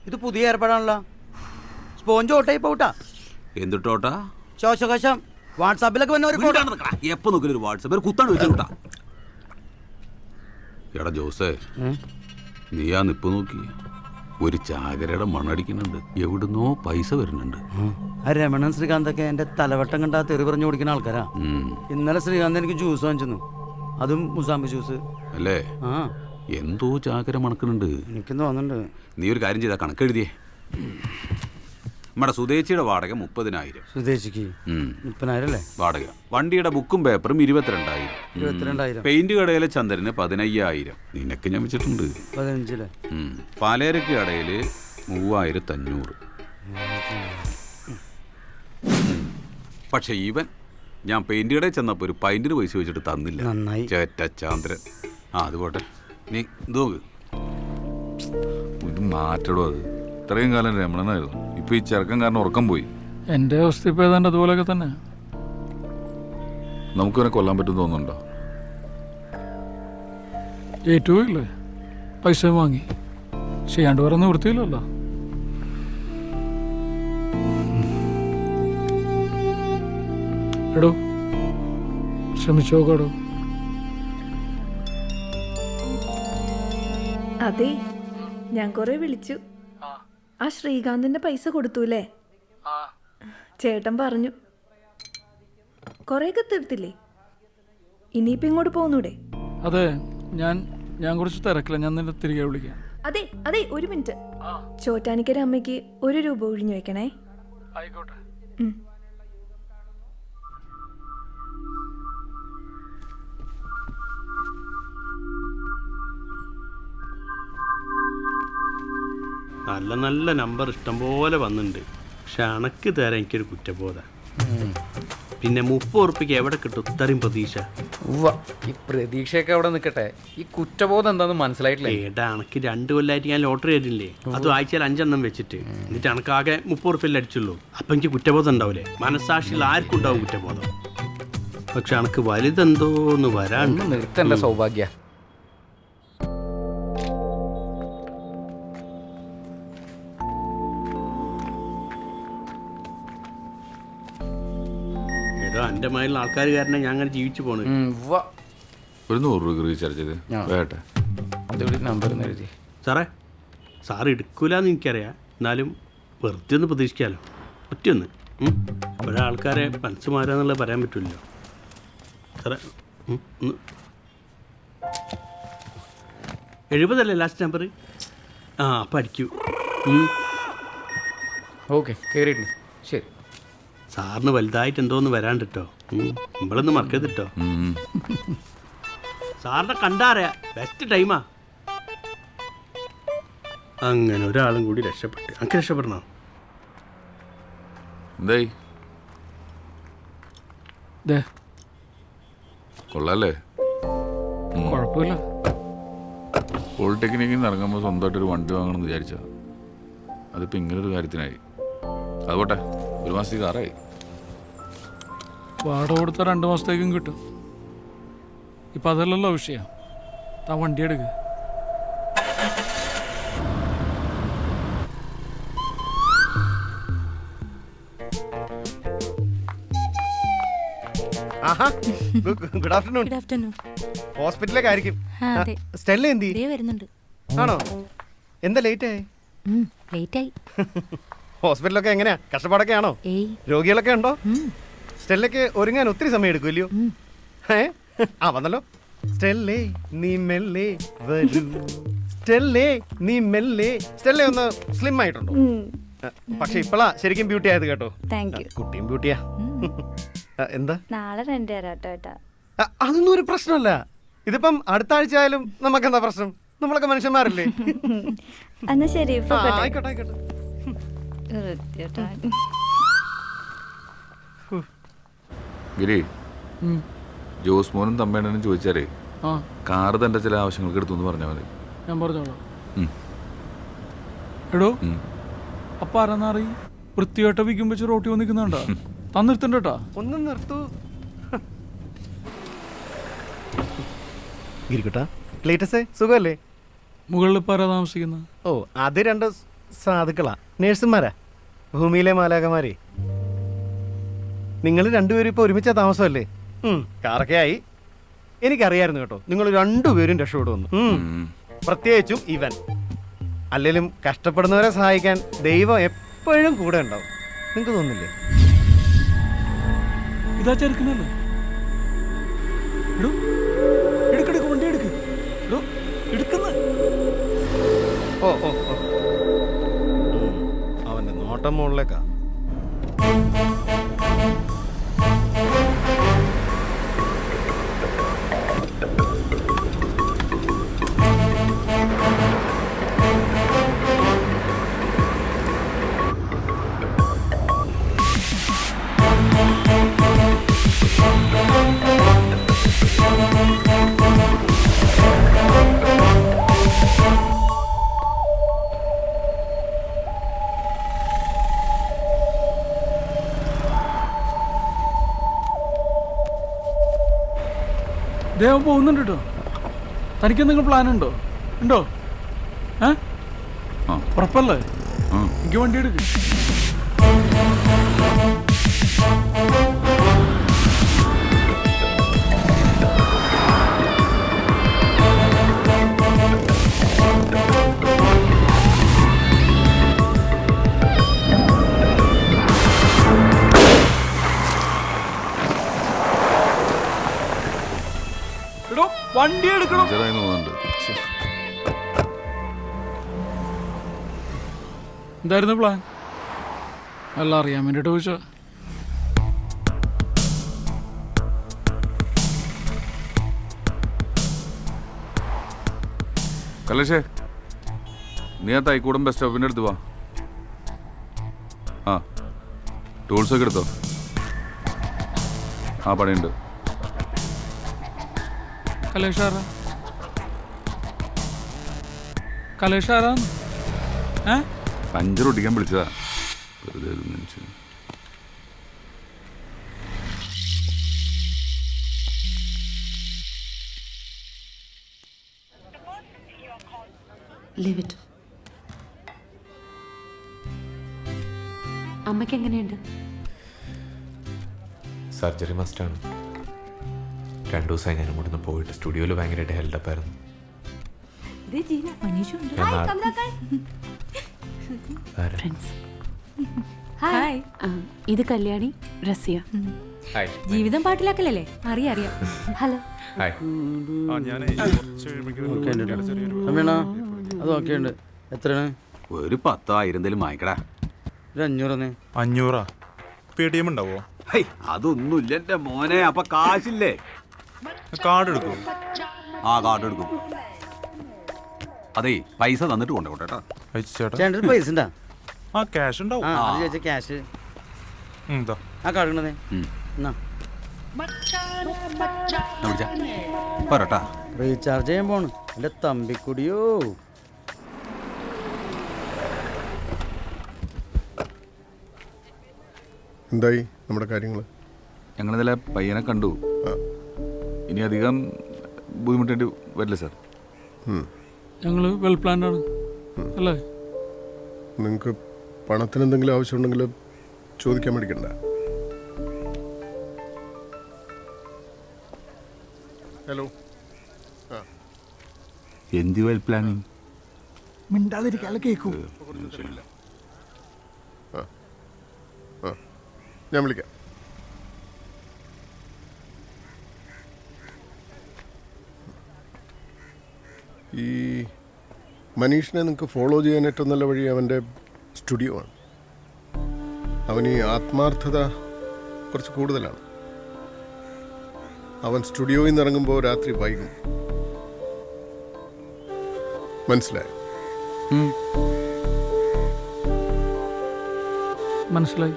ഇത് പുതിയ ഏർപ്പാടാണല്ലോ. സ്പോഞ്ച് ഓട്ടായി പോട്ടാ. എന്തിട്ടോട്ടാ? ശോശകോശം വാട്സാപ്പിലൊക്കെ വന്ന ഒരു ഫോട്ടോ. എപ്പോ നോക്കിയാലും ഒരു വാട്സാപ്പ് കുത്താണ് വെച്ചോട്ടാ. എടാ ജോസേ, നീ ആ നിപ്പ് നോക്കി, ഒരു ചാകരയുടെ മണ്ണടിക്കുന്നുണ്ട്. എവിടുന്നോ പൈസ വരുന്നുണ്ട്. ആ രമണൻ ശ്രീകാന്തൊക്കെ എന്റെ തലവട്ടം കണ്ടാ തെറി പറഞ്ഞു കൊടുക്കുന്ന ആൾക്കാരാ. ഇന്നലെ ശ്രീകാന്ത് എനിക്ക് ജ്യൂസ് വാങ്ങിച്ചു, അതും മുസാമ്പി ജ്യൂസ് അല്ലേ? ആ, എന്തോ ചാകര മണക്കുന്നുണ്ട്. എനിക്കും തോന്നുന്നുണ്ട്. നീ ഒരു കാര്യം ചെയ്താ കണക്കെഴുതിയേ. നമ്മുടെ സുദേശിയുടെ വാടക 30,000. സുദേശിക്ക് 30,000 അല്ലേ വാടക. വണ്ടിയുടെ ബുക്കും പേപ്പറും 22,000. 22,000. പെയിന്റ് കടയിലെ ചന്ദ്രന് 15,000. നിനക്ക് ഞാൻ വെച്ചിട്ടുണ്ട് 15. പാലേരക്ക് കടയില് 3,500. പക്ഷെ ഇവൻ ഞാൻ പെയിന്റ് കടയിൽ ചെന്നപ്പോ ഒരു പൈന്റിന് പൈസ വെച്ചിട്ട് തന്നില്ല. നന്നായി. ചേറ്റ ചാന്ദ്രൻ. അത് പോട്ടെ, നീ നോക്ക്. ഇത് മാറ്റടോ. അത് ഇത്രയും കാലം രമണനായിരുന്നു. ഇപ്പൊ ഈ ചെറുക്കം കാരണം ഉറക്കം പോയി. എൻ്റെ അവസ്ഥ ഇപ്പൊ ഏതാണ്ട് അതുപോലെയൊക്കെ തന്നെ. നമുക്കിവനെ കൊല്ലാൻ പറ്റും തോന്നുന്നുണ്ടോ? ഏറ്റവും ഇല്ലേ, പൈസ വാങ്ങി ചെയ്യാണ്ട് വേറെ നിവൃത്തിയില്ലല്ലോ. എടോ ശ്രമിച്ചു നോക്കാടോ. അതെ, ഞാൻ കുറെ വിളിച്ചു. ആ ശ്രീകാന്തിന്റെ പൈസ കൊടുത്തൂല്ലേ? ചേട്ടൻ പറഞ്ഞു കൊറേയൊക്കെ തീർത്തില്ലേ? ഇനിയിപ്പോ ഇങ്ങോട്ട് പോന്നൂടെ? അതെ, ഞാൻ കുറച്ച് തിരക്കില്ല. ഞാൻ നിന്നെ തിരികെ വിളിക്കാം. അതെ അതെ, ഒരു മിനിറ്റ്. ചോറ്റാനിക്കര അമ്മയ്ക്ക് 1 രൂപ ഒഴിഞ്ഞു വെക്കണേ. ആയിക്കോട്ടെ. നല്ല നല്ല നമ്പർ ഇഷ്ടംപോലെ വന്നിട്ടുണ്ട്. പക്ഷെ അണക്ക് തരാൻ എനിക്കൊരു കുറ്റബോധ. പിന്നെ 30 ഉറുപ്പിക്ക് എവിടെ കിട്ടും ഇത്രയും പ്രതീക്ഷ? ഈ പ്രതീക്ഷയൊക്കെ അവിടെ നിൽക്കട്ടെ, ഈ കുറ്റബോധം എന്താണെന്ന് മനസ്സിലായിട്ടില്ല. ഏടാ, അണക്ക് 2 കൊല്ലമായിട്ട് ഞാൻ ലോട്ടറി ആയിരുന്നില്ലേ? അത് ആഴ്ചയിൽ 5 എണ്ണം വെച്ചിട്ട്, എന്നിട്ട് അണക്കാകെ 30 ഉറുപ്പിൽ അടിച്ചുള്ളൂ. അപ്പം എനിക്ക് കുറ്റബോധം ഉണ്ടാവില്ലേ? മനസ്സാക്ഷിയിൽ ആർക്കും ഉണ്ടാവും കുറ്റബോധം. പക്ഷെ അണക്ക് വലുതെന്തോന്ന് വരാണ്ട്. നിർത്തണ്ട സൗഭാഗ്യ. എൻ്റെ മയിലുള്ള ആൾക്കാർ കാരണം ഞാൻ അങ്ങനെ ജീവിച്ചു പോണു. ഒരു 100 രൂപ റീചാർജ് വേട്ടെ. നമ്പർ എഴുതി. സാറ് എടുക്കൂലെന്ന് എനിക്കറിയാം, എന്നാലും വെറുതെ ഒന്ന് പ്രതീക്ഷിക്കാമല്ലോ. ഒറ്റയൊന്ന് ഒരാൾക്കാരെ മനസ്സ് മാറാന്നുള്ളത് പറയാൻ പറ്റില്ലല്ലോ സാറേ. 70 ലാസ്റ്റ് നമ്പർ. ആ, അപ്പം അടിക്കൂ. ഓക്കെ, കയറിയിട്ടുണ്ട്. ശരി. സാറിന് വലുതായിട്ട് എന്തോന്ന് വരാണ്ട് കേട്ടോ. നമ്മളൊന്ന് മറക്കരുത് കേട്ടോ. സാറിനെ കണ്ടാറിയാ ബെസ്റ്റ് ടൈമാ. അങ്ങനെ ഒരാളും കൂടി രക്ഷപ്പെട്ട്. എനിക്ക് രക്ഷപ്പെടണോ? എന്തായി? കൊള്ളാല്ലേ? കുഴപ്പമില്ല. പോളിടെക്നിക്കിൽ നിന്ന് ഇറങ്ങുമ്പോൾ സ്വന്തമായിട്ടൊരു വണ്ടി വാങ്ങണമെന്ന് വിചാരിച്ചാ അതിപ്പോൾ ഇങ്ങനൊരു കാര്യത്തിനായി. അതുപോട്ടെ, 1 മാസത്തേക്ക് കാറായി. വാടക കൊടുത്താൽ 2 മാസത്തേക്കും കിട്ടും. ഇപ്പം അതല്ലല്ലോ വിഷയം. താൻ വണ്ടി എടുക്കുക. Good afternoon. ഹോസ്പിറ്റലിലേക്ക് ആയിരിക്കും. സ്റ്റെല്ല എന്തി വരുന്നുണ്ട്. ആണോ? എന്താ ലേറ്റ് ആയി? ഹോസ്പിറ്റലൊക്കെ എങ്ങനെയാ? കഷ്ടപ്പാടൊക്കെ ആണോ? രോഗികളൊക്കെ ഉണ്ടോ? സ്റ്റെല്ലയ്ക്ക് ഒരുങ്ങാൻ ഒത്തിരി സമയം എടുക്കുമല്ലോ. ആ, വന്നല്ലോ. സ്റ്റെല്ലേ നീ മെല്ലെ വരൂ, സ്റ്റെല്ലേ നീ മെല്ലെ. സ്റ്റെല്ല ഒന്ന് സ്ലിം ആയിട്ടുണ്ടോ? പക്ഷെ ഇപ്പളാ ശരിക്കും ബ്യൂട്ടി ആയത് കേട്ടോ. കുട്ടിയും ബ്യൂട്ടിയാ. എന്താ? നാളെ റെന്റ് തരാട്ടോ. അതൊന്നും ഒരു പ്രശ്നമല്ല. ഇതിപ്പം അടുത്ത ആഴ്ച ആയാലും നമുക്കെന്താ പ്രശ്നം? നമ്മളൊക്കെ മനുഷ്യന്മാരല്ലേ? എന്നാ ശരി. ആയിക്കോട്ടെ ആയിക്കോട്ടെ. ഗിരി, ജോസ് മോനും തമ്മേണ്ണനും ചോദിച്ചാലേ കാറ് തന്റെ ചില ആവശ്യങ്ങൾക്ക് എടുത്തു എന്ന് പറഞ്ഞാൽ മതി. ഞാൻ പറഞ്ഞോളാം. എടോ, അപ്പം ആരെന്നറി വൃത്തിയായിട്ട് വിൽക്കും വെച്ച് റോട്ടി വന്നിക്കുന്നുണ്ടോ? തന്നിരുത്തണ്ടേട്ടാ. ഒന്ന് നിർത്തു ഗിരിക്കുട്ടാ. ലേറ്റസ്റ്റ് സുഖമല്ലേ? മുകളിൽ ഇപ്പം ആരാ താമസിക്കുന്നത്? ഓ, അത് 2 സാധുക്കളാ, നേഴ്സുമാരാ, ഭൂമിയിലെ മാലാകമാരെ. നിങ്ങൾ രണ്ടുപേരും ഇപ്പോൾ ഒരുമിച്ച താമസമല്ലേ? കാറൊക്കെ ആയി. എനിക്കറിയായിരുന്നു കേട്ടോ നിങ്ങൾ രണ്ടുപേരും രക്ഷപ്പെടുമെന്ന്. പ്രത്യേകിച്ചും ഇവൻ. അല്ലെങ്കിലും കഷ്ടപ്പെടുന്നവരെ സഹായിക്കാൻ ദൈവം എപ്പോഴും കൂടെ ഉണ്ടാവും. നിങ്ങൾക്ക് തോന്നില്ലേ? ഇതാ ചെറുക്കനല്ലേ? എടുക്കെടുക്ക്, വണ്ടി എടുക്ക്. എടുക്കുന്ന ഓ ഓ ഓ, അവന്റെ നോട്ടം മുകളിലേക്കാ. ദേവൻ പോകുന്നുണ്ട് കേട്ടോ. തനിക്ക് എന്തെങ്കിലും പ്ലാൻ ഉണ്ടോ? ഉണ്ടോ? ഉറപ്പല്ലേ? എനിക്ക് വണ്ടി എടുക്ക്. വണ്ടി എടുക്കണം. എന്തായിരുന്നു പ്ലാൻ? എല്ലാം അറിയാൻ വേണ്ടിട്ട് ചോദിച്ചോ. കലേഷേ, നീ ആ തൈക്കൂടം ബസ് സ്റ്റോപ്പിൻ്റെ അടുത്ത് വാ. ആ, ടൂൾസൊക്കെ എടുത്തോ. ആ, പണിയുണ്ട്. കലേഷാറാ? കലേഷാറാന്ന്? പഞ്ചർ ഒട്ടിക്കാൻ വിളിച്ചതാ. വെറുതെ ഒരു മനുഷ്യൻ. അമ്മയ്ക്ക് എങ്ങനെയുണ്ട്? സർജറി മസ്റ്റാണ്. 2 ദിവസമായി ഞാൻ ഇവിടുന്ന് പോയിട്ട് സ്റ്റുഡിയോയിൽ ഭയങ്കരമായിട്ട് ഹെൽഡപ്പായിരുന്നു. ഇത് കല്യാണി, റസിയ. ജീവിതം പാട്ടിലാക്കലല്ലേ? അറിയാം. ഹലോ. അതൊക്കെയുണ്ട്. എത്രയാണ്? ഒരു 10,000 വാങ്ങിക്കടാ. 500. 500? പേടിഎം ഉണ്ടാവോ? അതൊന്നുമില്ല എന്റെ മോനെ. അപ്പൊ കാശില്ലേ? കാർഡ് എടുക്കും. ആ, കാർഡ് എടുക്കും. അതെ, പൈസ തന്നിട്ട് കൊണ്ടോട്ടെ. പൈസ ഉണ്ടാ? ആ, ക്യാഷ് ഉണ്ടാവും. ക്യാഷ് ആ കാർഡ് പറട്ടാ. റീചാർജ് ചെയ്യാൻ പോണ് എന്റെ തമ്പിക്കുടിയോ. എന്തായി നമ്മുടെ കാര്യങ്ങൾ? ഞങ്ങളിന്നലെ പയ്യനെ കണ്ടു. ഇനി അധികം ബുദ്ധിമുട്ടേണ്ടി വരില്ല സാർ. ഞങ്ങൾ വെൽ പ്ലാൻഡ് ആണ് അല്ലേ? നിങ്ങൾക്ക് പണത്തിന് എന്തെങ്കിലും ആവശ്യമുണ്ടെങ്കിൽ ചോദിക്കാൻ മേടിക്കണ്ട. ഹലോ. എന്ത് വെൽ പ്ലാനിങ്? മിണ്ടാതിരിക്കാതെ കേൾക്കൂ. ഞാൻ വിളിക്കാം. ഈ മനീഷിനെ നിങ്ങൾക്ക് ഫോളോ ചെയ്യാൻ ഏറ്റവും നല്ല വഴി അവൻ്റെ സ്റ്റുഡിയോ ആണ്. അവന് ഈ ആത്മാർത്ഥത കുറച്ച് കൂടുതലാണ്. അവൻ സ്റ്റുഡിയോയിൽ നിന്ന് ഇറങ്ങുമ്പോൾ രാത്രി വൈകും. മനസ്സിലായോ? മനസ്സിലായി.